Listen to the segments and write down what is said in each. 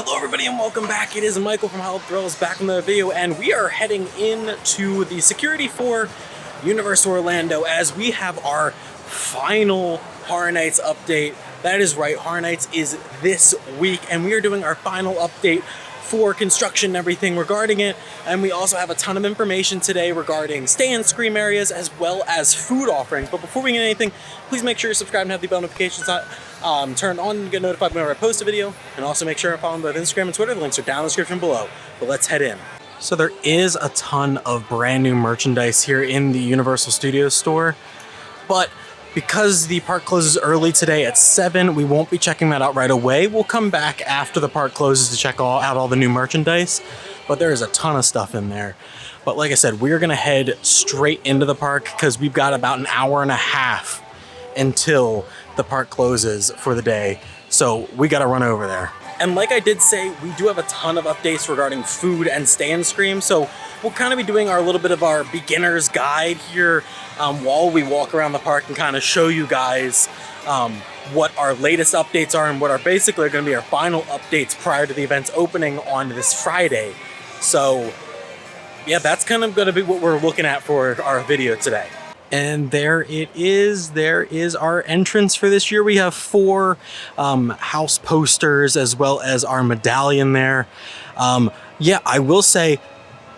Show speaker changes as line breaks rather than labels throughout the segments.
Hello everybody and welcome back. It is Michael from How Thrills back in the video, and we are heading into the security for Universal Orlando as we have our final Horror Nights update. That is right, Horror Nights is this week and we are doing our final update for construction and everything regarding it. And we also have a ton of information today regarding stay and scream areas as well as food offerings. But before we get anything, please make sure you subscribe and have the bell notifications turned on to get notified whenever I post a video. And also make sure to follow me both Instagram and Twitter. The links are down in the description below. But let's head in. So there is a ton of brand new merchandise here in the Universal Studios store, but because the park closes early today at 7, we won't be checking that out right away. We'll come back after the park closes to check out all the new merchandise, but there is a ton of stuff in there. But like I said, we're gonna head straight into the park because we've got about an hour and a half until the park closes for the day. So we gotta run over there. And like I did say, we do have a ton of updates regarding food and stay and scream. So we'll kind of be doing our little bit of our beginner's guide here while we walk around the park and kind of show you guys what our latest updates are and what are basically going to be our final updates prior to the event's opening on this Friday. So yeah, that's kind of going to be what we're looking at for our video today. And there it is. There is our entrance for this year. We have 4 house posters as well as our medallion there. Yeah, I will say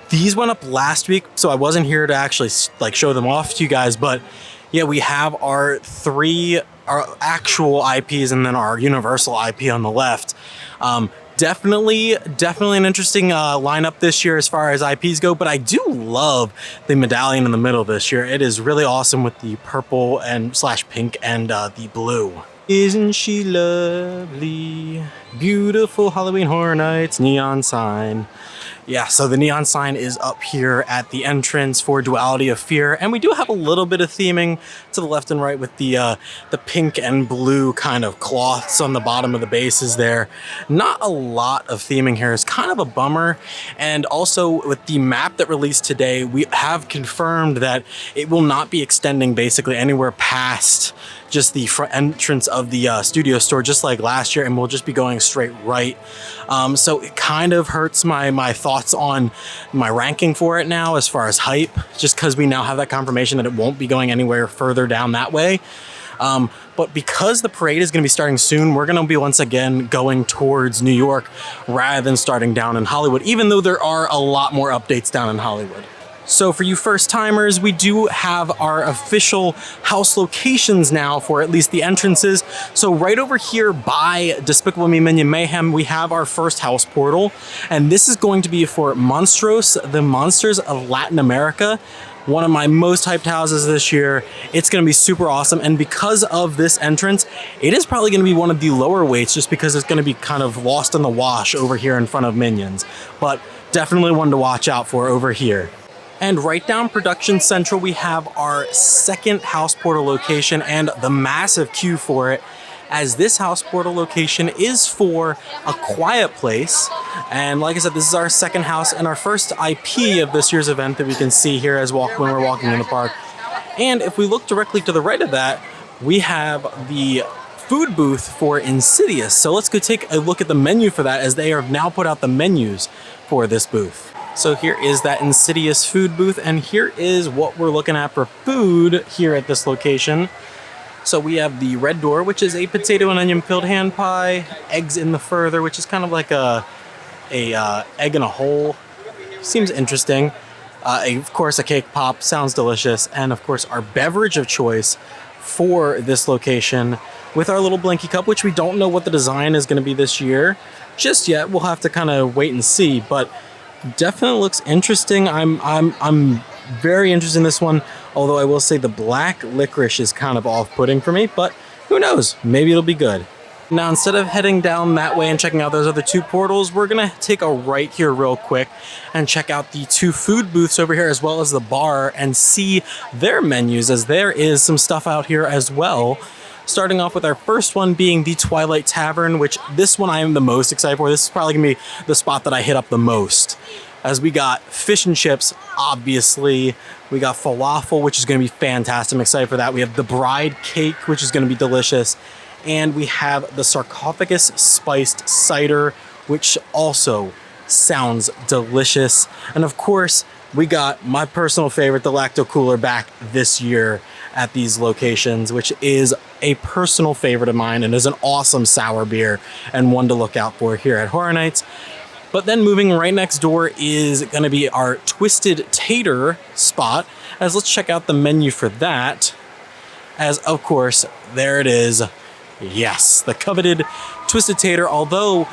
these went up last week, so I wasn't here to actually like show them off to you guys. But yeah, we have our actual IPs and then our Universal IP on the left. Definitely an interesting lineup this year as far as IPs go, but I do love the medallion in the middle this year. It is really awesome with the purple and / pink and the blue. Isn't she lovely? Beautiful Halloween Horror Nights neon sign. Yeah, so the neon sign is up here at the entrance for Duality of Fear, and we do have a little bit of theming to the left and right with the pink and blue kind of cloths on the bottom of the bases there. Not a lot of theming here. It's kind of a bummer, and also with the map that released today, we have confirmed that it will not be extending basically anywhere past just the front entrance of the studio store, just like last year, and we'll just be going straight right. So it kind of hurts my thoughts on my ranking for it now as far as hype, just because we now have that confirmation that it won't be going anywhere further down that way. But because the parade is going to be starting soon, we're going to be once again going towards New York rather than starting down in Hollywood, even though there are a lot more updates down in Hollywood. So for you first timers, we do have our official house locations now for at least the entrances. So right over here by Despicable Me Minion Mayhem, we have our first house portal. And this is going to be for Monstros, the Monsters of Latin America. One of my most hyped houses this year. It's going to be super awesome. And because of this entrance, it is probably going to be one of the lower weights just because it's going to be kind of lost in the wash over here in front of Minions. But definitely one to watch out for over here. And right down Production Central, we have our second house portal location and the massive queue for it, as this house portal location is for A Quiet Place. And like I said, this is our second house and our first IP of this year's event that we can see here as when we're walking in the park. And if we look directly to the right of that, we have the food booth for Insidious. So let's go take a look at the menu for that, as they have now put out the menus for this booth. So here is that Insidious food booth, and here is what we're looking at for food here at this location. So we have the Red Door, which is a potato and onion filled hand pie, Eggs in the Further, which is kind of like a egg in a hole. Seems interesting. Of course, a cake pop, sounds delicious, and of course our beverage of choice for this location with our little blinky cup, which we don't know what the design is going to be this year just yet. We'll have to kind of wait and see, but definitely looks interesting. I'm very interested in this one, although I will say the black licorice is kind of off-putting for me, but who knows, maybe it'll be good. Now, instead of heading down that way and checking out those other 2 portals, we're gonna take a right here real quick and check out the 2 food booths over here as well as the bar and see their menus, as there is some stuff out here as well. Starting off with our first one being the Twilight Tavern, which this one I am the most excited for. This is probably gonna be the spot that I hit up the most, as we got fish and chips, obviously. We got falafel, which is gonna be fantastic. I'm excited for that. We have the bride cake, which is gonna be delicious. And we have the sarcophagus spiced cider, which also sounds delicious. And of course, we got my personal favorite, the Lacto Cooler, back this year at these locations, which is a personal favorite of mine and is an awesome sour beer and one to look out for here at Horror Nights. But then moving right next door is going to be our Twisted Tater spot, as let's check out the menu for that. As of course, there it is. Yes, the coveted Twisted Tater, although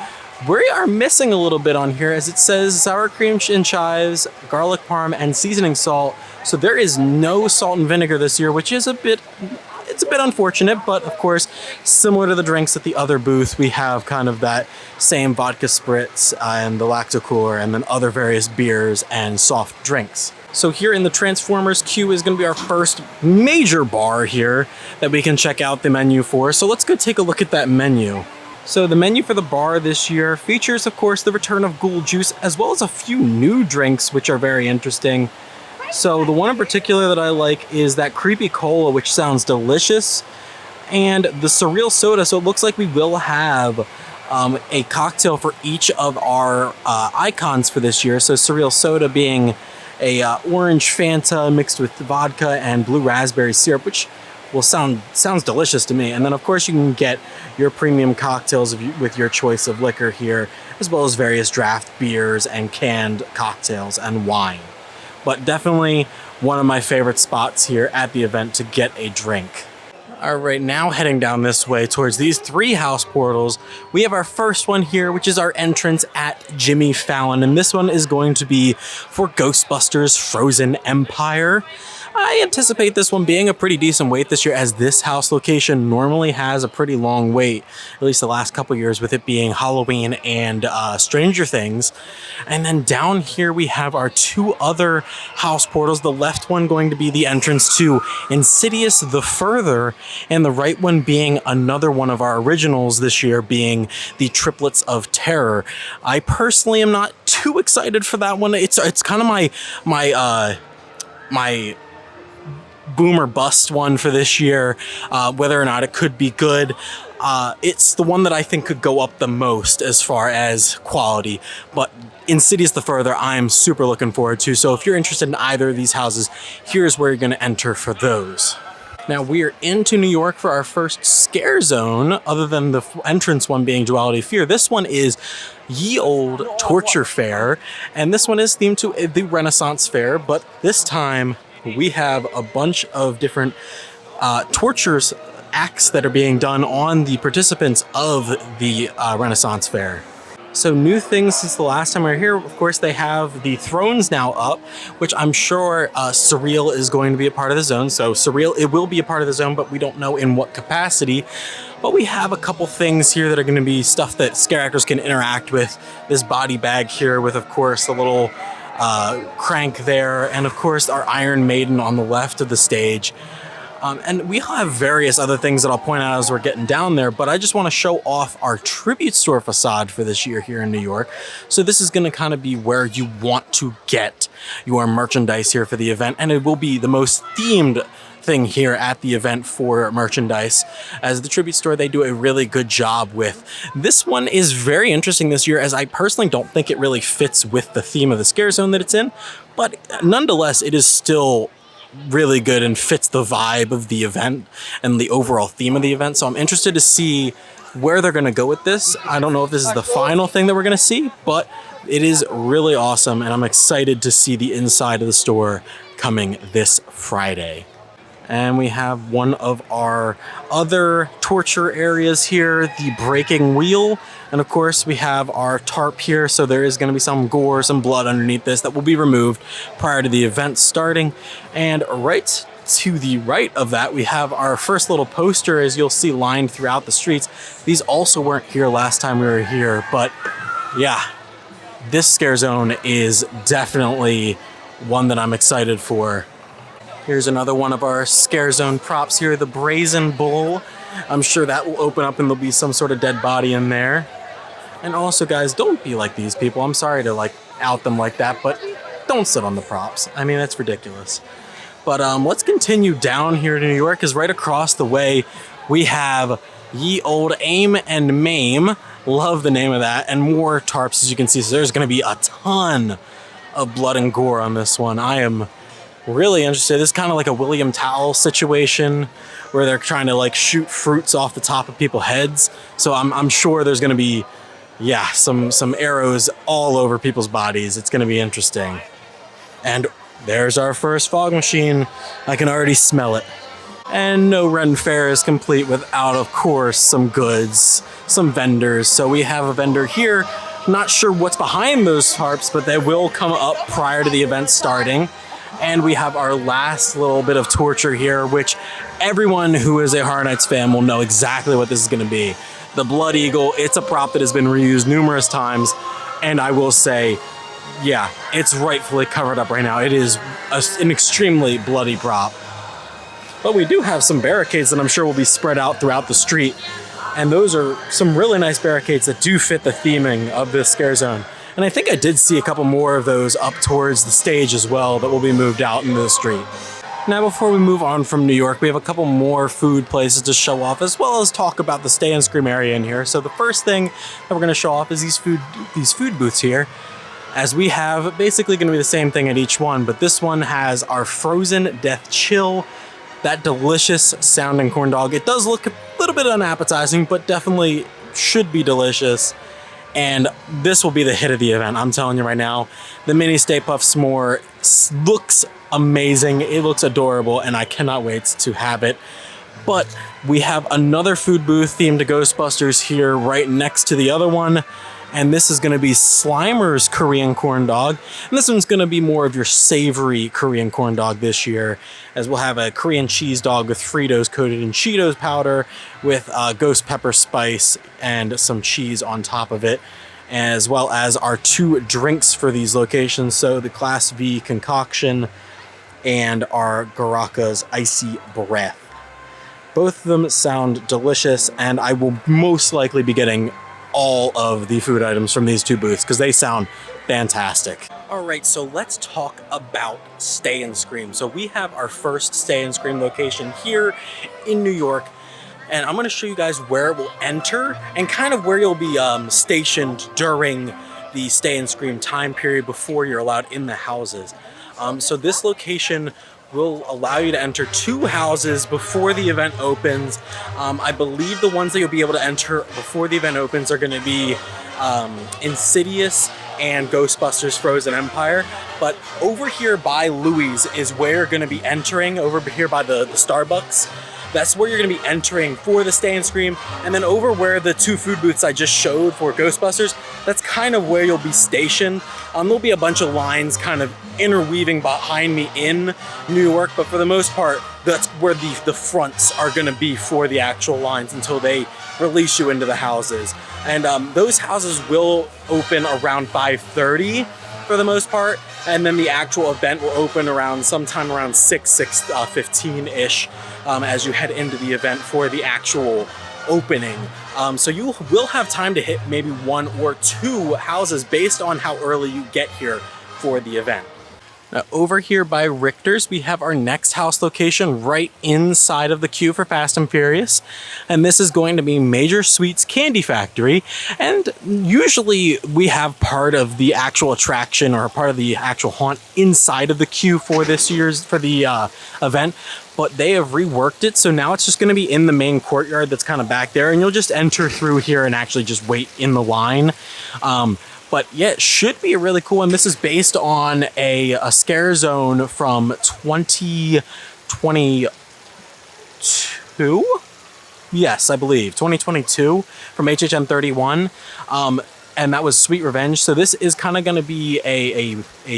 we are missing a little bit on here, as it says sour cream and chives, garlic parm, and seasoning salt. So there is no salt and vinegar this year, which is a bit unfortunate, but of course, similar to the drinks at the other booth, we have kind of that same vodka spritz and the Lacto Cooler and then other various beers and soft drinks. So here in the Transformers queue is going to be our first major bar here that we can check out the menu for. So let's go take a look at that menu. So the menu for the bar this year features, of course, the return of Ghoul Juice, as well as a few new drinks, which are very interesting. So the one in particular that I like is that Creepy Cola, which sounds delicious, and the Surreal Soda. So it looks like we will have a cocktail for each of our icons for this year. So Surreal Soda being a orange Fanta mixed with vodka and blue raspberry syrup, which will sounds delicious to me. And then of course you can get your premium cocktails with your choice of liquor here, as well as various draft beers and canned cocktails and wine. But definitely one of my favorite spots here at the event to get a drink. All right, now heading down this way towards these three house portals, we have our first one here, which is our entrance at Jimmy Fallon. And this one is going to be for Ghostbusters Frozen Empire. I anticipate this one being a pretty decent wait this year, as this house location normally has a pretty long wait, at least the last couple years, with it being Halloween and Stranger Things. And then down here we have our two other house portals, the left one going to be the entrance to Insidious the Further, and the right one being another one of our originals this year, being the Triplets of Terror. I personally am not too excited for that one. It's kind of my boom or bust one for this year, whether or not it could be good. It's the one that I think could go up the most as far as quality, but Insidious the Further I'm super looking forward to. So if you're interested in either of these houses, here's where you're going to enter for those. Now we're into New York for our first scare zone, other than the entrance one being Duality of Fear. This one is Ye Old Torture Fair, and this one is themed to the Renaissance Fair, but this time we have a bunch of different tortures acts that are being done on the participants of the Renaissance Fair. So new things since the last time we were here, of course, they have the thrones now up, which I'm sure Surreal is going to be a part of the zone. So Surreal, it will be a part of the zone, but we don't know in what capacity. But we have a couple things here that are going to be stuff that scare actors can interact with. This body bag here with, of course, the little crank there, and of course our Iron Maiden on the left of the stage. And we have various other things that I'll point out as we're getting down there, but I just want to show off our tribute store facade for this year here in New York. So this is going to kind of be where you want to get your merchandise here for the event, and it will be the most themed thing here at the event for merchandise, as the tribute store, they do a really good job with. This one is very interesting this year, as I personally don't think it really fits with the theme of the scare zone that it's in, but nonetheless it is still really good and fits the vibe of the event and the overall theme of the event. So I'm interested to see where they're going to go with this. I don't know if this is the final thing that we're going to see, but it is really awesome, and I'm excited to see the inside of the store coming this Friday. And we have one of our other torture areas here, the breaking wheel. And of course we have our tarp here, so there is going to be some gore, some blood underneath this that will be removed prior to the event starting. And right to the right of that, we have our first little poster, as you'll see, lined throughout the streets. These also weren't here last time we were here, but yeah, this scare zone is definitely one that I'm excited for. Here's another one of our scare zone props here, the Brazen Bull. I'm sure that will open up and there'll be some sort of dead body in there. And also, guys, don't be like these people. I'm sorry to out them like that, but don't sit on the props. I mean, that's ridiculous. But let's continue down here to New York, because right across the way we have Ye Old Aim and Maim, Love the name of that. And more tarps, as you can see. So there's going to be a ton of blood and gore on this one. I am really interested. This is kind of like a William Tell situation where they're trying to like shoot fruits off the top of people's heads. So I'm sure there's going to be, yeah, some arrows all over people's bodies. It's going to be interesting. And there's our first fog machine. I can already smell it. And no Ren Fair is complete without, of course, some goods, some vendors. So we have a vendor here. Not sure what's behind those tarps, but they will come up prior to the event starting. And we have our last little bit of torture here, which everyone who is a Horror Nights fan will know exactly what this is going to be. The Blood Eagle, it's a prop that has been reused numerous times. And I will say, yeah, it's rightfully covered up right now. It is an extremely bloody prop. But we do have some barricades that I'm sure will be spread out throughout the street. And those are some really nice barricades that do fit the theming of this scare zone. And I think I did see a couple more of those up towards the stage as well that will be moved out into the street. Now, before we move on from New York, we have a couple more food places to show off, as well as talk about the Stay and Scream area in here. So the first thing that we're going to show off is these food booths here, as we have basically going to be the same thing at each one, but this one has our frozen Death Chill, that delicious sounding corn dog. It does look a little bit unappetizing, but definitely should be delicious. And this will be the hit of the event, I'm telling you right now. The mini Stay Puft S'more looks amazing. It looks adorable, and I cannot wait to have it. But we have another food booth themed to Ghostbusters here right next to the other one. And this is going to be Slimer's Korean corn dog. And this one's going to be more of your savory Korean corn dog this year, as we'll have a Korean cheese dog with Fritos coated in Cheetos powder with ghost pepper spice and some cheese on top of it, as well as our two drinks for these locations. So the Class V concoction and our Garaka's Icy Breath. Both of them sound delicious, and I will most likely be getting all of the food items from these two booths because they sound fantastic. All right, so let's talk about Stay and Scream. So we have our first Stay and Scream location here in New York, and I'm going to show you guys where it will enter and kind of where you'll be stationed during the Stay and Scream time period before you're allowed in the houses. So this location will allow you to enter two houses before the event opens. I believe the ones that you'll be able to enter before the event opens are going to be Insidious and Ghostbusters Frozen Empire. But over here by Louis is where you're going to be entering, over here by the Starbucks. That's where you're going to be entering for the Stay and Scream. And then over where the two food booths I just showed for Ghostbusters, that's kind of where you'll be stationed. There'll be a bunch of lines kind of interweaving behind me in New York, but for the most part, that's where the fronts are going to be for the actual lines until they release you into the houses. And those houses will open around 5:30 for the most part, and then the actual event will open around sometime around 6:15-ish as you head into the event for the actual opening. So you will have time to hit maybe one or two houses based on how early you get here for the event. Now, over here by Richter's, we have our next house location right inside of the queue for Fast and Furious. And this is going to be Major Sweets Candy Factory. And usually we have part of the actual attraction or part of the actual haunt inside of the queue for this year's, for the event. But they have reworked it, so now it's just going to be in the main courtyard that's kind of back there. And you'll just enter through here and actually just wait in the line. But yeah, it should be a really cool one. This is based on a scare zone from 2022? Yes, I believe. 2022 from HHN 31. And that was Sweet Revenge. So this is kind of going to be a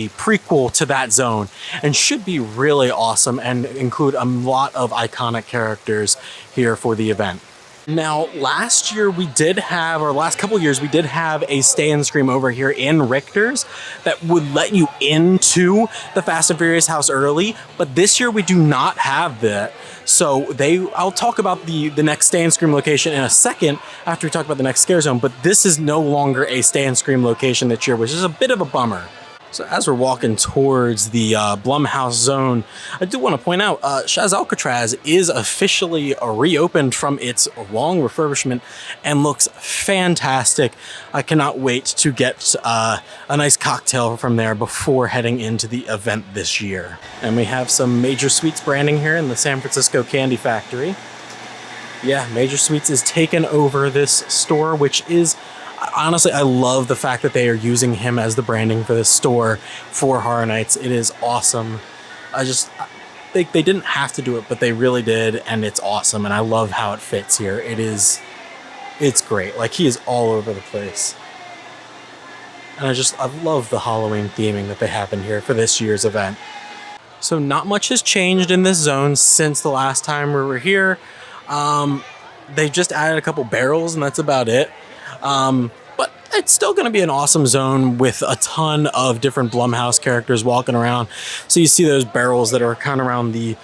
prequel to that zone and should be really awesome and include a lot of iconic characters here for the event. Now, last year we did have, or last couple years, we did have a Stay and Scream over here in Richter's that would let you into the Fast and Furious house early, but this year we do not have that. So I'll talk about the next Stay and Scream location in a second after we talk about the next scare zone, but this is no longer a Stay and Scream location this year, which is a bit of a bummer. So as we're walking towards the Blumhouse zone, I do want to point out Chaz Alcatraz is officially reopened from its long refurbishment and looks fantastic. I cannot wait to get a nice cocktail from there before heading into the event this year. And we have some Major Sweets branding here in the San Francisco Candy Factory. Yeah, Major Sweets is taking over this store, which is... Honestly, I love the fact that they are using him as the branding for this store for Horror Nights. It is awesome. They didn't have to do it, but they really did, and it's awesome, and I love how it fits here. It's great. Like, he is all over the place. And I love the Halloween theming that they have in here for this year's event. So not much has changed in this zone since the last time we were here. They just added a couple barrels, and that's about it. But it's still going to be an awesome zone with a ton of different Blumhouse characters walking around. So you see those barrels that are kind of around the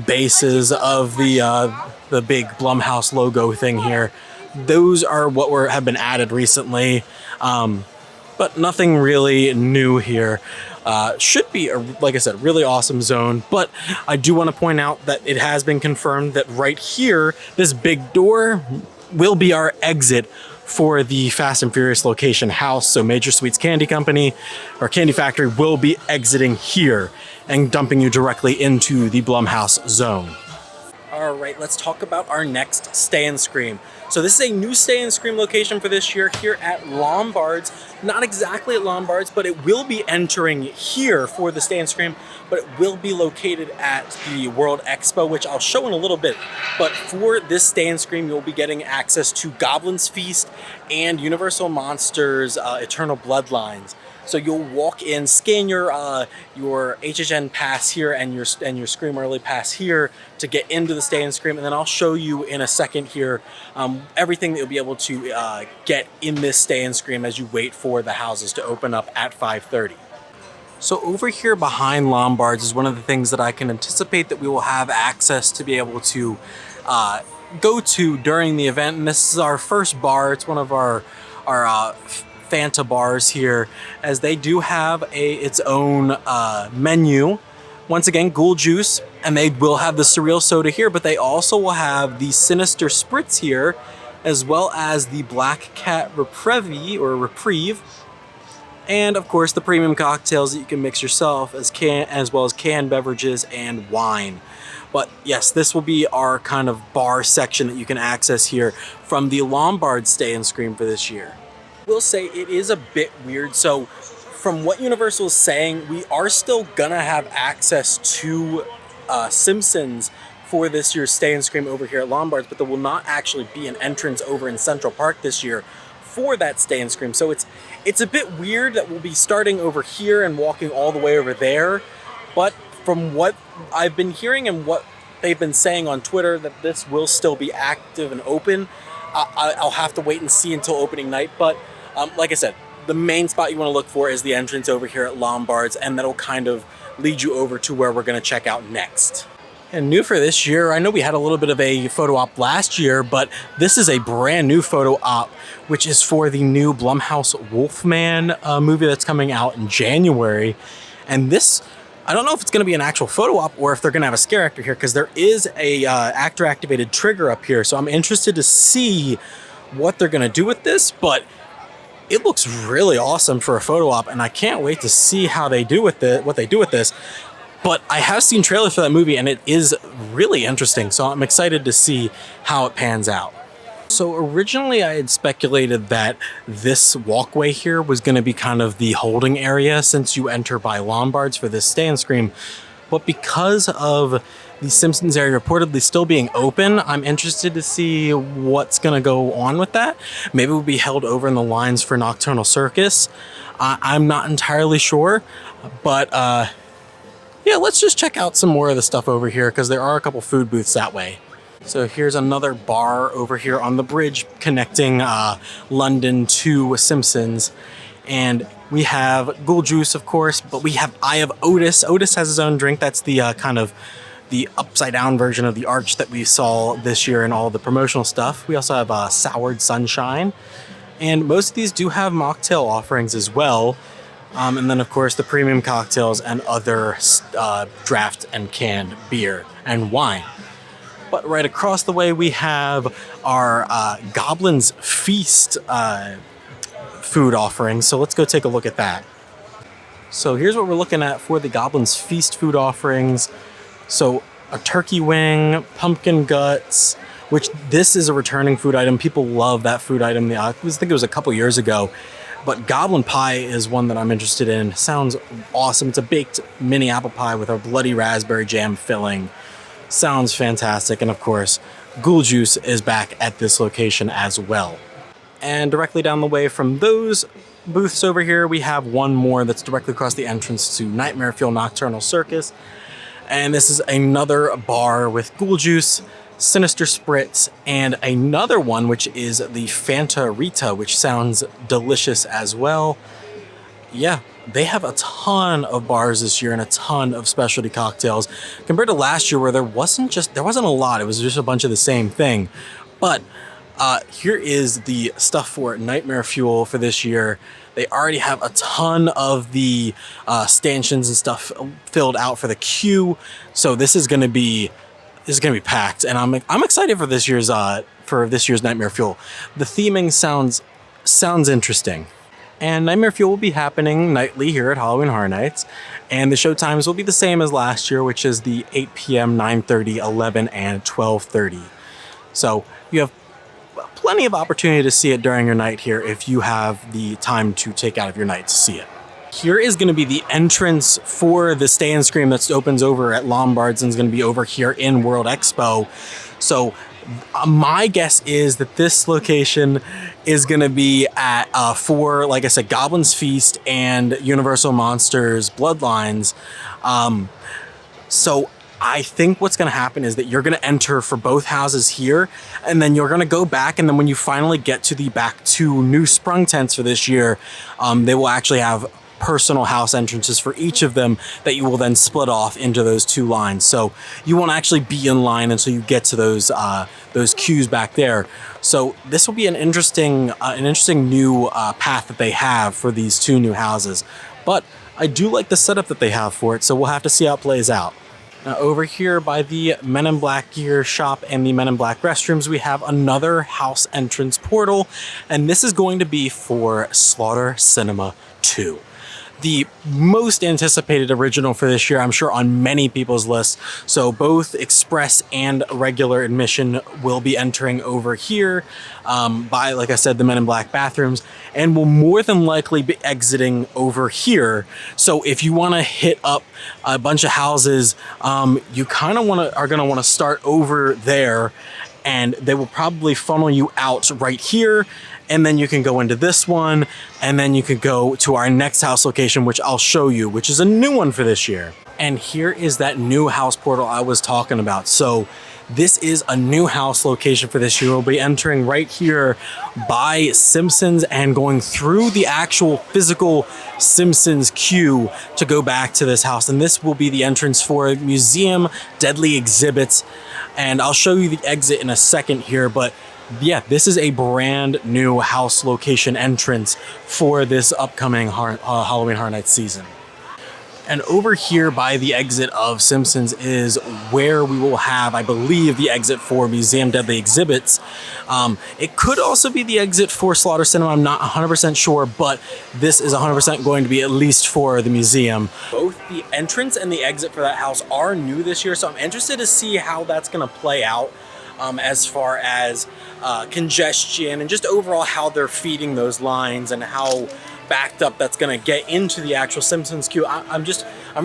bases of the big Blumhouse logo thing here. Those are what have been added recently, but nothing really new here. Should be, like I said, really awesome zone, but I do want to point out that it has been confirmed that right here, this big door will be our exit for the Fast and Furious location house. So Major Sweets Candy Company or Candy Factory will be exiting here and dumping you directly into the Blumhouse zone. All right, let's talk about our next Stay and Scream. So this is a new Stay and Scream location for this year here at Lombard's. Not exactly at Lombard's, but it will be entering here for the Stay and Scream, but it will be located at the World Expo, which I'll show in a little bit. But for this Stay and Scream, you'll be getting access to Goblin's Feast and Universal Monsters Eternal Bloodlines. So you'll walk in, scan your HHN pass here and your Scream Early pass here to get into the Stay and Scream, and then I'll show you in a second here everything that you'll be able to get in this Stay and Scream as you wait for the houses to open up at 5:30. So over here behind Lombard's is one of the things that I can anticipate that we will have access to be able to go to during the event, and this is our first bar. It's one of our Fanta bars here, as they do have its own menu. Once again, Ghoul Juice, and they will have the Surreal Soda here, but they also will have the Sinister Spritz here, as well as the Black Cat Reprieve, and of course the premium cocktails that you can mix yourself, as well as canned beverages and wine. But yes, this will be our kind of bar section that you can access here from the Lombard Stay and Scream for this year. Will say it is a bit weird. So from what Universal is saying, we are still gonna have access to Simpsons for this year's Stay and Scream over here at Lombard's, but there will not actually be an entrance over in Central Park this year for that Stay and Scream. So it's a bit weird that we'll be starting over here and walking all the way over there. But from what I've been hearing and what they've been saying on Twitter, that this will still be active and open. I'll have to wait and see until opening night, but like I said, the main spot you want to look for is the entrance over here at Lombard's, and that'll kind of lead you over to where we're going to check out next. And new for this year, I know we had a little bit of a photo op last year, but this is a brand new photo op, which is for the new Blumhouse Wolfman movie that's coming out in January. And this, I don't know if it's going to be an actual photo op or if they're going to have a scare actor here, because there is a actor activated trigger up here. So I'm interested to see what they're going to do with this, but it looks really awesome for a photo op, and I can't wait to see how they do with what they do with this. But I have seen trailers for that movie, and it is really interesting, so I'm excited to see how it pans out. So originally I had speculated that this walkway here was going to be kind of the holding area since you enter by Lombard's for this Stay and Scream. But because of the Simpsons area reportedly still being open, I'm interested to see what's going to go on with that. Maybe we'll be held over in the lines for Nocturnal Circus. I'm not entirely sure, but yeah, let's just check out some more of the stuff over here, because there are a couple food booths that way. So here's another bar over here on the bridge connecting London to Simpsons. And we have Ghoul Juice, of course, but we have Eye of Otis. Otis has his own drink. That's the kind of the upside down version of the arch that we saw this year in all the promotional stuff. We also have Soured Sunshine. And most of these do have mocktail offerings as well. And then, of course, the premium cocktails and other draft and canned beer and wine. But right across the way, we have our Goblin's Feast food offering. So let's go take a look at that. So here's what we're looking at for the Goblin's Feast food offerings. So a turkey wing, pumpkin guts, which this is a returning food item. People love that food item. I think it was a couple years ago. But goblin pie is one that I'm interested in. Sounds awesome. It's a baked mini apple pie with a bloody raspberry jam filling. Sounds fantastic. And of course, Ghoul Juice is back at this location as well. And directly down the way from those booths over here, we have one more that's directly across the entrance to Nightmare Fuel Nocturnal Circus. And this is another bar with Ghoul Juice, Sinister Spritz, and another one, which is the Fanta Rita, which sounds delicious as well. Yeah, they have a ton of bars this year and a ton of specialty cocktails compared to last year, where there wasn't a lot. It was just a bunch of the same thing. But here is the stuff for Nightmare Fuel for this year. They already have a ton of the stanchions and stuff filled out for the queue, so this is going to be packed, and I'm excited for this year's Nightmare Fuel. The theming sounds interesting. And Nightmare Fuel will be happening nightly here at Halloween Horror Nights, and the show times will be the same as last year, which is the 8 p.m., 9:30, 11, and 12:30. So you have plenty of opportunity to see it during your night here if you have the time to take out of your night to see it. Here is going to be the entrance for the Stay and Scream that opens over at Lombard's and is going to be over here in World Expo. So my guess is that this location is going to be at for, like I said, Goblin's Feast and Universal Monsters Bloodlines. So I think what's going to happen is that you're going to enter for both houses here, and then you're going to go back, and then when you finally get to the back two new sprung tents for this year, they will actually have personal house entrances for each of them that you will then split off into those two lines. So you won't actually be in line until you get to those queues back there. So this will be an interesting new path that they have for these two new houses. But I do like the setup that they have for it, so we'll have to see how it plays out. Now over here by the Men in Black gear shop and the Men in Black restrooms, we have another house entrance portal, and this is going to be for Slaughter Cinema 2. The most anticipated original for this year, I'm sure, on many people's lists. So both express and regular admission will be entering over here by, like I said, the Men in Black bathrooms, and will more than likely be exiting over here. So if you want to hit up a bunch of houses, you kind of are going to want to start over there, and they will probably funnel you out right here. And then you can go into this one, and then you can go to our next house location, which I'll show you, which is a new one for this year. And here is that new house portal I was talking about. So this is a new house location for this year. We'll be entering right here by Simpsons and going through the actual physical Simpsons queue to go back to this house. And this will be the entrance for Museum Deadly Exhibits. And I'll show you the exit in a second here, but yeah, this is a brand new house location entrance for this upcoming Halloween Horror Nights season. And over here by the exit of Simpsons is where we will have, I believe, the exit for Museum Deadly Exhibits. It could also be the exit for Slaughter Cinema. I'm not 100% sure, but this is 100% going to be at least for the museum. Both the entrance and the exit for that house are new this year, so I'm interested to see how that's going to play out. As far as congestion and just overall how they're feeding those lines and how backed up that's going to get into the actual Simpsons queue. I'm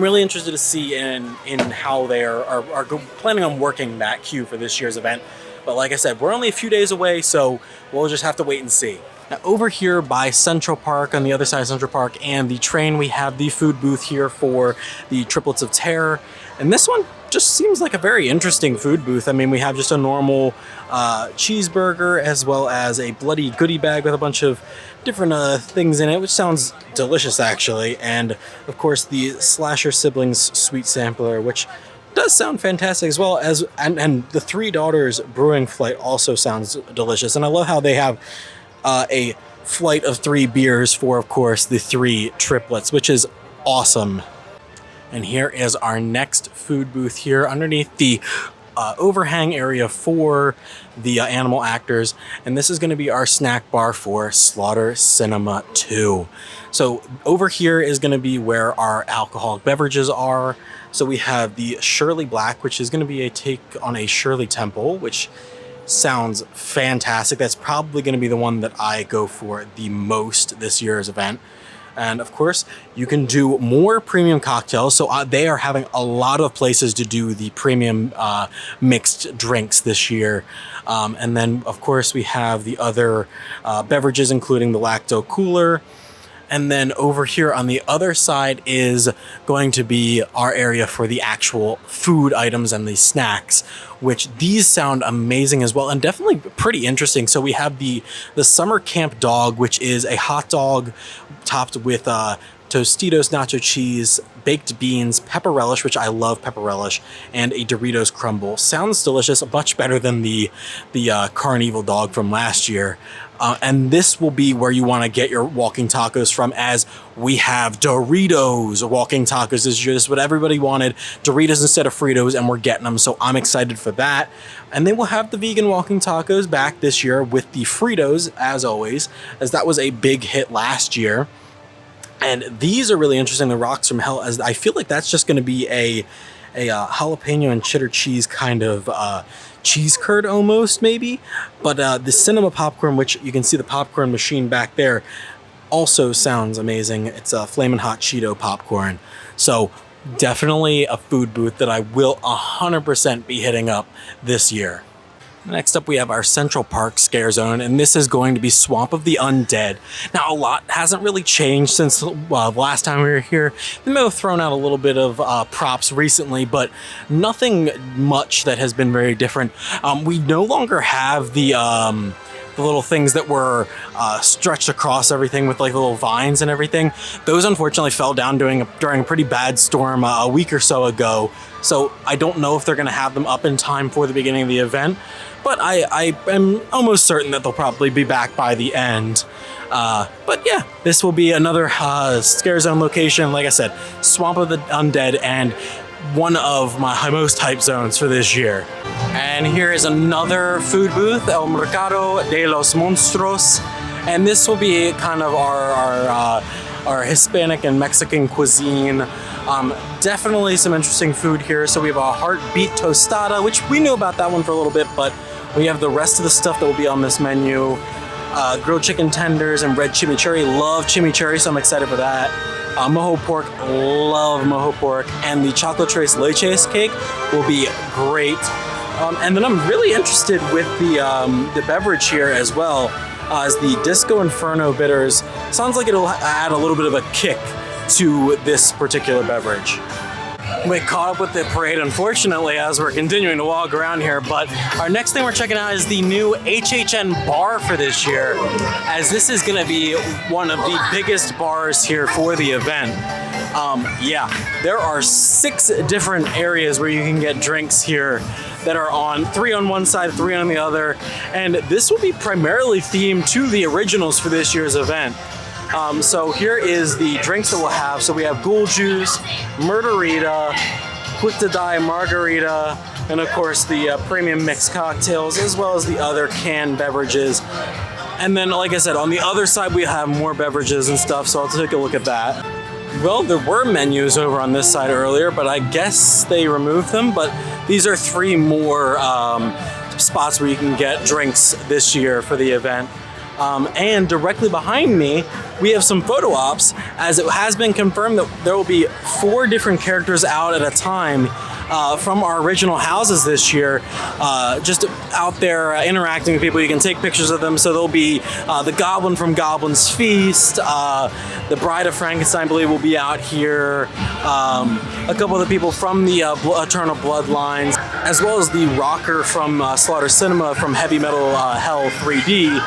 really interested to see in how they are planning on working that queue for this year's event. But like I said, we're only a few days away, so we'll just have to wait and see. Now over here by Central Park, on the other side of Central Park and the train, we have the food booth here for the Triplets of Terror. And this one just seems like a very interesting food booth. I mean, we have just a normal cheeseburger as well as a bloody goodie bag with a bunch of different things in it, which sounds delicious actually. And of course the Slasher Siblings sweet sampler, which does sound fantastic as well as, and the Three Daughters Brewing Flight also sounds delicious. And I love how they have a flight of 3 beers for, of course, the 3 triplets, which is awesome. And here is our next food booth here underneath the overhang area for the animal actors. And this is going to be our snack bar for Slaughter Cinema 2. So over here is going to be where our alcoholic beverages are. So we have the Shirley Black, which is going to be a take on a Shirley Temple, which sounds fantastic. That's probably going to be the one that I go for the most this year's event. And of course, you can do more premium cocktails. So they are having a lot of places to do the premium mixed drinks this year. And then, of course, we have the other beverages, including the Lacto Cooler. And then over here on the other side is going to be our area for the actual food items and the snacks, which these sound amazing as well and definitely pretty interesting. So we have the Summer Camp Dog, which is a hot dog topped with Tostitos nacho cheese, baked beans, pepper relish, which I love pepper relish, and a Doritos crumble. Sounds delicious, much better than the Carnival dog from last year. And this will be where you want to get your walking tacos from, as we have Doritos walking tacos this year. This is what everybody wanted, Doritos instead of Fritos, and we're getting them, so I'm excited for that. And then we'll have the vegan walking tacos back this year with the Fritos, as always, as that was a big hit last year. And these are really interesting, the Rocks from Hell, as I feel like that's just going to be a jalapeno and cheddar cheese kind of cheese curd almost, maybe. But the cinema popcorn, which you can see the popcorn machine back there, also sounds amazing. It's a Flamin' Hot Cheeto popcorn. So definitely a food booth that I will 100% be hitting up this year. Next up, we have our Central Park Scare Zone, and this is going to be Swamp of the Undead. Now, a lot hasn't really changed since the last time we were here. They may have thrown out a little bit of props recently, but nothing much that has been very different. We no longer have the little things that were stretched across everything with like little vines and everything. Those unfortunately fell down during a pretty bad storm a week or so ago. So I don't know if they're going to have them up in time for the beginning of the event, but I am almost certain that they'll probably be back by the end. But yeah, this will be another Scare Zone location. Like I said, Swamp of the Undead, and one of my most hype zones for this year. And here is another food booth, El Mercado de los Monstruos. And this will be kind of our Hispanic and Mexican cuisine. Definitely some interesting food here. So we have a heartbeat tostada, which we knew about that one for a little bit, but we have the rest of the stuff that will be on this menu. Grilled chicken tenders and red chimichurri. Love chimichurri, so I'm excited for that. Mojo pork, love mojo pork. And the chocolate tres leches cake will be great. And then I'm really interested with the beverage here as well, as the Disco Inferno bitters. Sounds like it'll add a little bit of a kick to this particular beverage. We caught up with the parade, unfortunately, as we're continuing to walk around here, but our next thing we're checking out is the new HHN bar for this year, as this is going to be one of the biggest bars here for the event. Yeah, there are 6 different areas where you can get drinks here that are on 3 on one side, 3 on the other, and this will be primarily themed to the originals for this year's event. So here is the drinks that we'll have. So we have Ghoul Juice, Murderita, Quick to Die Margarita, and of course the premium mixed cocktails, as well as the other canned beverages. And then, like I said, on the other side we have more beverages and stuff, so I'll take a look at that. Well, there were menus over on this side earlier, but I guess they removed them. But these are 3 more spots where you can get drinks this year for the event. And directly behind me, we have some photo ops, as it has been confirmed that there will be 4 different characters out at a time from our original houses this year, just out there interacting with people. You can take pictures of them. So there'll be the Goblin from Goblin's Feast, the Bride of Frankenstein, I believe, will be out here, a couple of the people from the Eternal Bloodlines, as well as the rocker from Slaughter Cinema from Heavy Metal Hell 3D.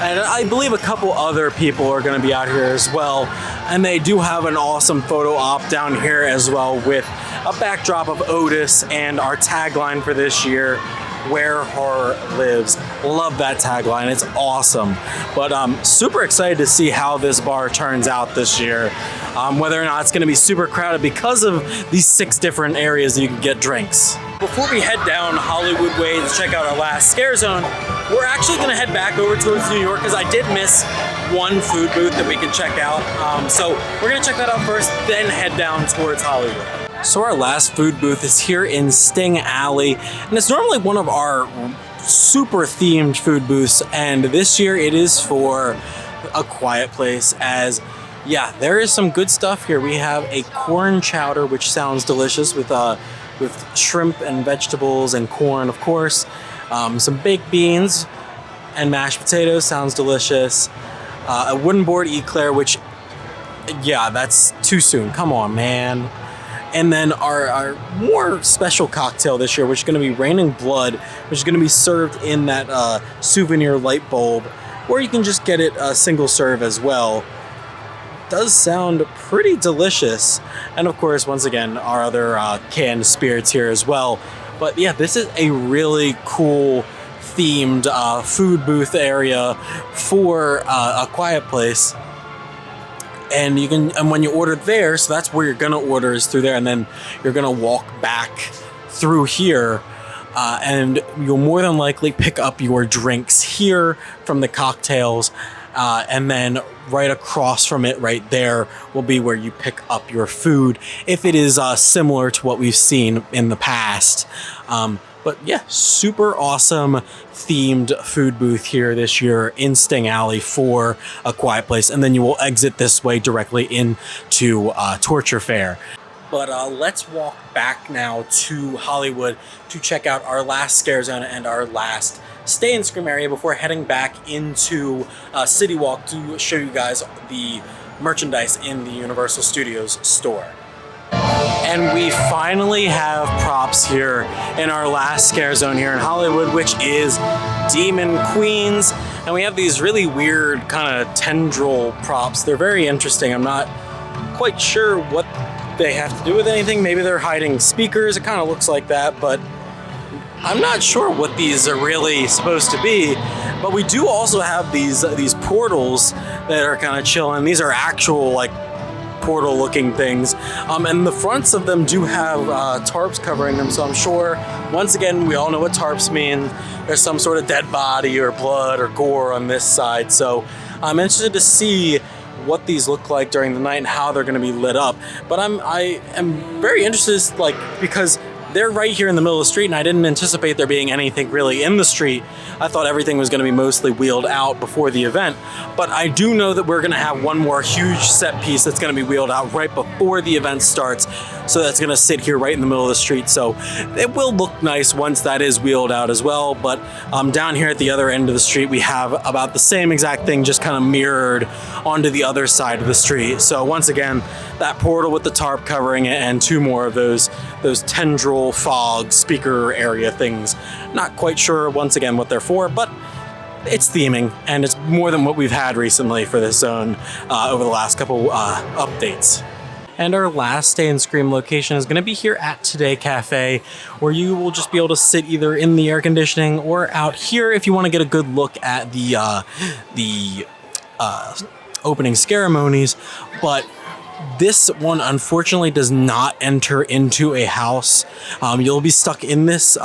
And I believe a couple other people are going to be out here as well. And they do have an awesome photo op down here as well, with a backdrop of Otis and our tagline for this year, Where Horror Lives. Love that tagline. It's awesome. But I'm super excited to see how this bar turns out this year. Whether or not it's going to be super crowded because of these 6 different areas that you can get drinks. Before we head down Hollywood Way to check out our last scare zone, we're actually going to head back over towards New York because I did miss one food booth that we can check out. So we're going to check that out first, then head down towards Hollywood. So our last food booth is here in Sting Alley, and it's normally one of our super themed food booths, and this year it is for A Quiet Place. As yeah, there is some good stuff here. We have a corn chowder, which sounds delicious, with shrimp and vegetables and corn, of course. Some baked beans and mashed potatoes, sounds delicious. A wooden board eclair, which, yeah, that's too soon. Come on, man. And then our more special cocktail this year, which is going to be Raining Blood, which is going to be served in that souvenir light bulb, or you can just get it single serve as well. Does sound pretty delicious. And of course, once again, our other canned spirits here as well. But yeah, this is a really cool themed food booth area for A Quiet Place. And you can, and when you order there, so that's where you're gonna order, is through there, and then you're gonna walk back through here, and you'll more than likely pick up your drinks here from the cocktails, and then right across from it, right there, will be where you pick up your food, if it is similar to what we've seen in the past. But yeah, super awesome themed food booth here this year in Sting Alley for A Quiet Place. And then you will exit this way directly into Torture Fair. But let's walk back now to Hollywood to check out our last scare zone and our last stay and scream area before heading back into City Walk to show you guys the merchandise in the Universal Studios store. And we finally have props here in our last scare zone here in Hollywood, which is Demon Queens. And we have these really weird kind of tendril props. They're very interesting. I'm not quite sure what they have to do with anything. Maybe they're hiding speakers. It kind of looks like that, but I'm not sure what these are really supposed to be. But we do also have these portals that are kind of chilling. These are actual, like, portal looking things, and the fronts of them do have tarps covering them, so I'm sure, once again, we all know what tarps mean. There's some sort of dead body or blood or gore on this side, so I'm interested to see what these look like during the night and how they're going to be lit up. But I am very interested, like, because they're right here in the middle of the street, and I didn't anticipate there being anything really in the street. I thought everything was going to be mostly wheeled out before the event, but I do know that we're going to have one more huge set piece that's going to be wheeled out right before the event starts, so that's going to sit here right in the middle of the street, so it will look nice once that is wheeled out as well. But down here at the other end of the street, we have about the same exact thing, just kind of mirrored onto the other side of the street. So once again, that portal with the tarp covering it, and 2 more of those tendril fog speaker area things. Not quite sure, once again, what they're for, but it's theming, and it's more than what we've had recently for this zone over the last couple updates. And our last Stay and Scream location is going to be here at Today Cafe, where you will just be able to sit either in the air conditioning or out here if you want to get a good look at the opening ceremonies. But this one, unfortunately, does not enter into a house. You'll be stuck in this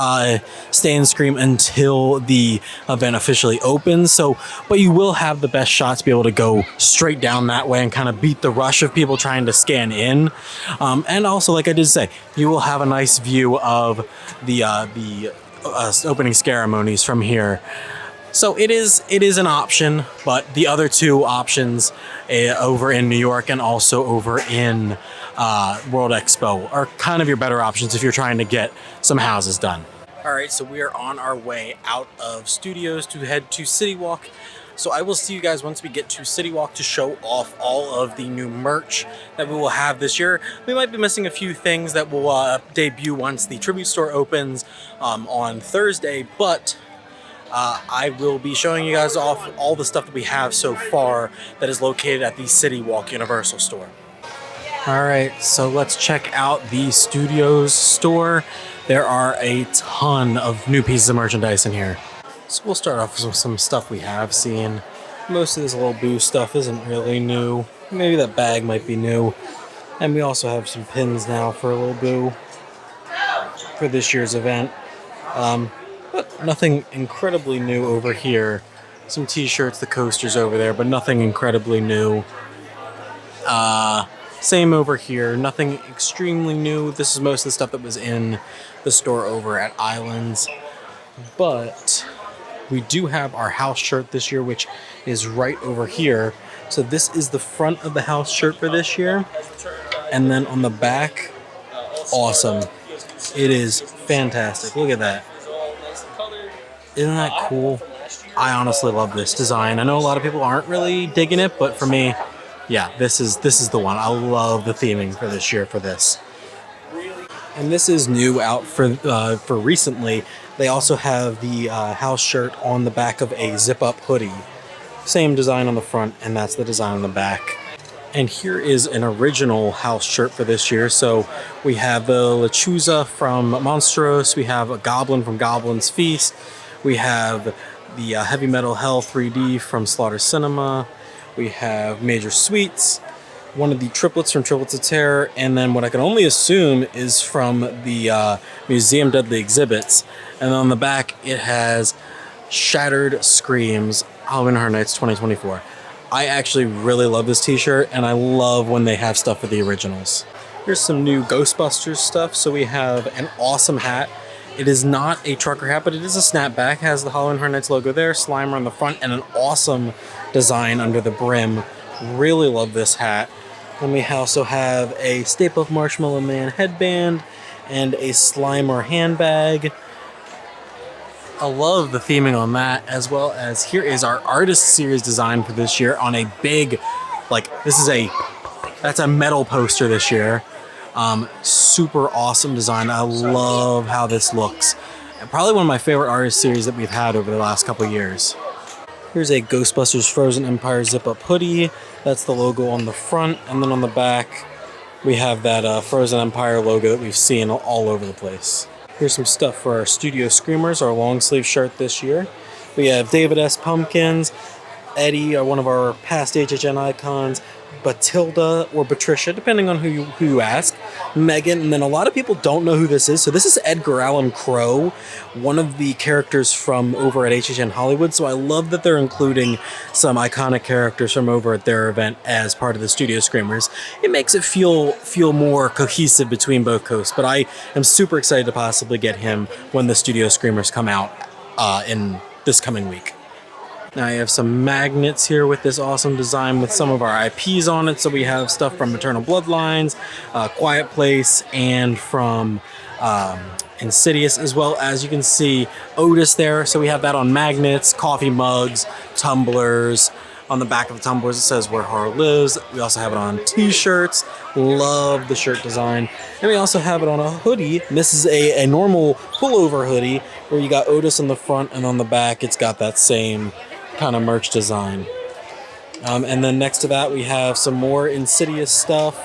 Stay and Scream until the event officially opens. So, but you will have the best shot to be able to go straight down that way and kind of beat the rush of people trying to scan in. And also, like I did say, you will have a nice view of the opening ceremonies from here. So it is an option, but the other 2 options over in New York and also over in World Expo are kind of your better options if you're trying to get some houses done. All right, so we are on our way out of studios to head to City Walk. So I will see you guys once we get to City Walk to show off all of the new merch that we will have this year. We might be missing a few things that will debut once the Tribute Store opens on Thursday, but I will be showing you guys off all the stuff that we have so far that is located at the City Walk Universal store. All right, so let's check out the Studios store. There are a ton of new pieces of merchandise in here. So we'll start off with some stuff we have seen. Most of this little boo stuff isn't really new. Maybe that bag might be new. And we also have some pins now for a little boo for this year's event. But nothing incredibly new over here. Some t-shirts, the coasters over there, but nothing incredibly new. Same over here, nothing extremely new. This is most of the stuff that was in the store over at Islands. But we do have our house shirt this year, which is right over here. So this is the front of the house shirt for this year. And then on the back, awesome. It is fantastic. Look at that. Isn't that cool? I honestly love this design. I know a lot of people aren't really digging it, but for me, yeah, this is the one. I love the theming for this year for this. And this is new out for recently. They also have the house shirt on the back of a zip-up hoodie. Same design on the front, and that's the design on the back. And here is an original house shirt for this year. So we have the Lechuza from Monstros. We have a Goblin from Goblin's Feast. We have the Heavy Metal Hell 3D from Slaughter Cinema. We have Major Sweets. One of the triplets from Triplets of Terror, and then what I can only assume is from the Museum Deadly Exhibits. And on the back, it has Shattered Screams, Halloween Horror Nights 2024. I actually really love this t-shirt, and I love when they have stuff for the originals. Here's some new Ghostbusters stuff. So we have an awesome hat. It is not a trucker hat, but it is a snapback. Has the Halloween Horror Nights logo there, Slimer on the front, and an awesome design under the brim. Really love this hat. Then we also have a Stay Puft Marshmallow Man headband and a Slimer handbag. I love the theming on that, as well as here is our Artist Series design for this year on a big, that's a metal poster this year. Super awesome design. I love how this looks. And probably one of my favorite Artist Series that we've had over the last couple years. Here's a Ghostbusters Frozen Empire zip-up hoodie. That's the logo on the front, and then on the back, we have that Frozen Empire logo that we've seen all over the place. Here's some stuff for our Studio Screamers, our long sleeve shirt this year. We have David S. Pumpkins, Eddie, one of our past HHN icons, Batilda or Patricia, depending on who you ask, Megan, and then a lot of people don't know who this is. So this is Edgar Allan Crow, one of the characters from over at HHN Hollywood. So I love that they're including some iconic characters from over at their event as part of the Studio Screamers. It makes it feel more cohesive between both coasts, but I am super excited to possibly get him when the Studio Screamers come out in this coming week. Now you have some magnets here with this awesome design with some of our IPs on it. So we have stuff from Eternal Bloodlines, Quiet Place, and from Insidious, as well as you can see Otis there. So we have that on magnets, coffee mugs, tumblers. On the back of the tumblers it says Where Horror Lives. We also have it on t-shirts. Love the shirt design. And we also have it on a hoodie. And this is a normal pullover hoodie where you got Otis on the front, and on the back it's got that same kind of merch design. And then next to that we have some more Insidious stuff.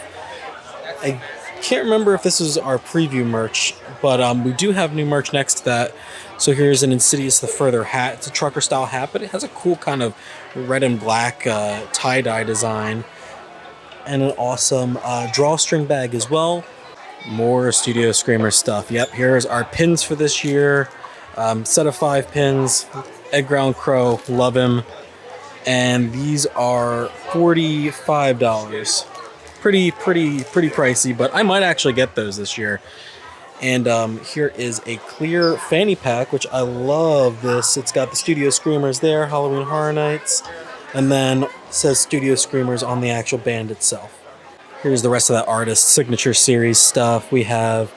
I can't remember if this is our preview merch, but we do have new merch next to that. So here's an Insidious The Further hat. It's a trucker style hat, but it has a cool kind of red and black tie-dye design. And an awesome drawstring bag as well. More Studio Screamer stuff. Yep, here's our pins for this year. Set of 5 pins. Edgar Allan Crow, love him. And these are $45. Pretty pricey, but I might actually get those this year. And here is a clear fanny pack, which I love this. It's got the Studio Screamers there, Halloween Horror Nights, and then it says Studio Screamers on the actual band itself. Here's the rest of that Artist Signature Series stuff. We have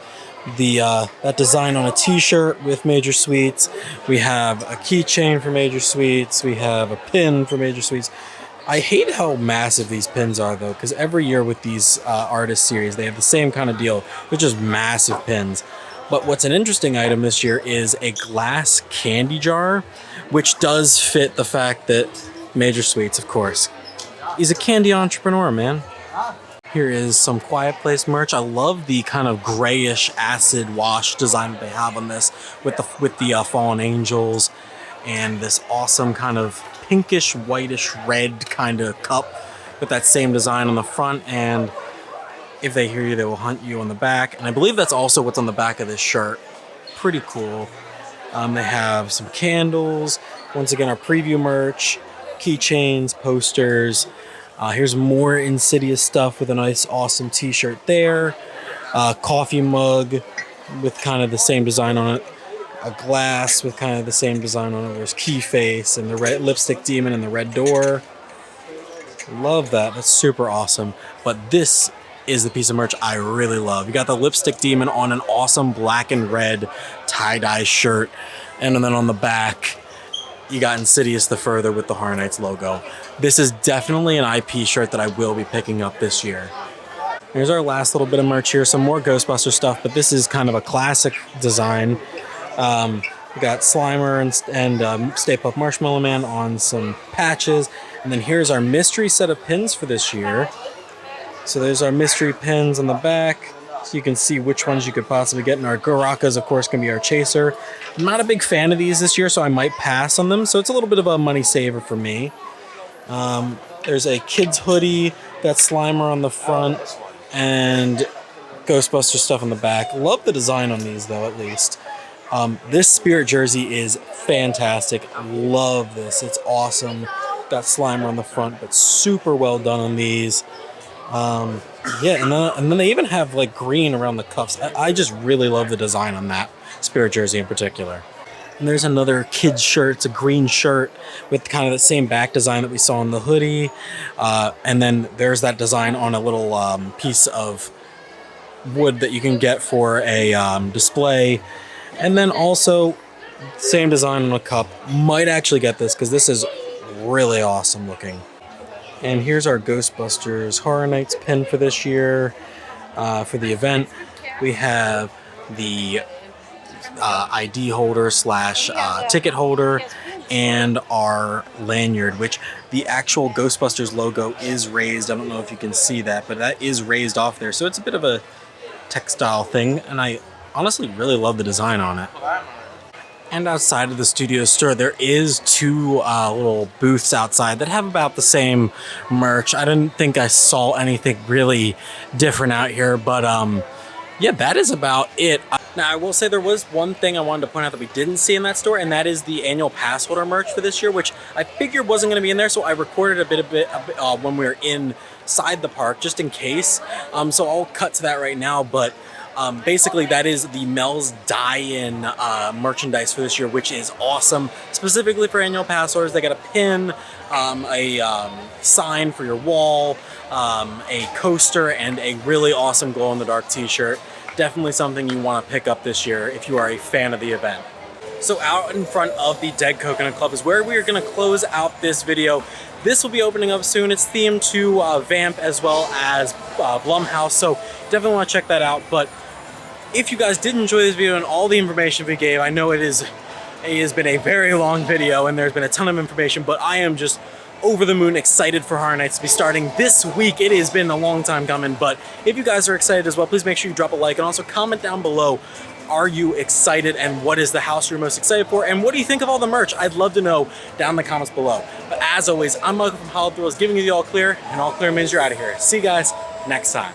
the that design on a t-shirt with Major Sweets. We have a keychain for Major Sweets. We have a pin for Major Sweets. I hate how massive these pins are, though, because every year with these Artist Series, they have the same kind of deal, which is massive pins. But what's an interesting item this year is a glass candy jar, which does fit the fact that Major Sweets, of course, he's a candy entrepreneur, man. Here is some Quiet Place merch. I love the kind of grayish acid wash design that they have on this with the fallen angels. and this awesome kind of pinkish, whitish, red kind of cup with that same design on the front. And if they hear you, they will hunt you on the back. And I believe that's also what's on the back of this shirt. Pretty cool. They have some candles. Once again, our preview merch, keychains, posters. Here's more Insidious stuff with a nice, awesome t-shirt there. Coffee mug with kind of the same design on it. A glass with kind of the same design on it. There's Keyface and the red lipstick demon and the red door. Love that. That's super awesome. But this is the piece of merch I really love. You got the lipstick demon on an awesome black and red tie-dye shirt. And then on the back, you got Insidious the Further with the Horror Nights logo. This is definitely an IP shirt that I will be picking up this year. Here's our last little bit of merch here. Some more Ghostbuster stuff, but this is kind of a classic design. We got Slimer and Stay Puft Marshmallow Man on some patches. And then here's our mystery set of pins for this year. So there's our mystery pins on the back, so you can see which ones you could possibly get. And our Garakas, of course, can be our chaser. I'm not a big fan of these this year, so I might pass on them. So it's a little bit of a money saver for me. There's a kid's hoodie, got Slimer on the front, and Ghostbuster stuff on the back. Love the design on these, though, at least. This Spirit jersey is fantastic. I love this. It's awesome. Got Slimer on the front, but super well done on these. Yeah, and then they even have like green around the cuffs. I just really love the design on that Spirit jersey in particular. And there's another kid's shirt. It's a green shirt with kind of the same back design that we saw on the hoodie. And then there's that design on a little piece of wood that you can get for a display. And then also same design on a cup. Might actually get this because this is really awesome looking. And here's our Ghostbusters Horror Nights pin for this year. For the event, we have the ID holder slash ticket holder and our lanyard, which the actual Ghostbusters logo is raised. I don't know if you can see that, but that is raised off there. So it's a bit of a textile thing, and I honestly really love the design on it. And outside of the studio store, there is two little booths outside that have about the same merch. I didn't think I saw anything really different out here, but yeah, that is about it. Now, I will say there was one thing I wanted to point out that we didn't see in that store, and that is the annual pass holder merch for this year, which I figured wasn't going to be in there, so I recorded a bit when we were inside the park, just in case. So I'll cut to that right now, but basically that is the Mel's die-in merchandise for this year, which is awesome. Specifically for annual pass holders, they got a pin, a sign for your wall, a coaster, and a really awesome glow-in-the-dark t-shirt. Definitely something you want to pick up this year if you are a fan of the event. So out in front of the Dead Coconut Club is where we are going to close out this video. This will be opening up soon. It's themed to Vamp as well as Blumhouse, so definitely want to check that out. But if you guys did enjoy this video and all the information we gave, I know it has been a very long video and there's been a ton of information, but I am just over the moon excited for Horror Nights to be starting this week. It has been a long time coming, but if you guys are excited as well, please make sure you drop a like and also comment down below. Are you excited, and what is the house you're most excited for, and what do you think of all the merch? I'd love to know down in the comments below. But as always, I'm Michael from Hollow Thrills giving you the all clear, and all clear means you're out of here. See you guys next time.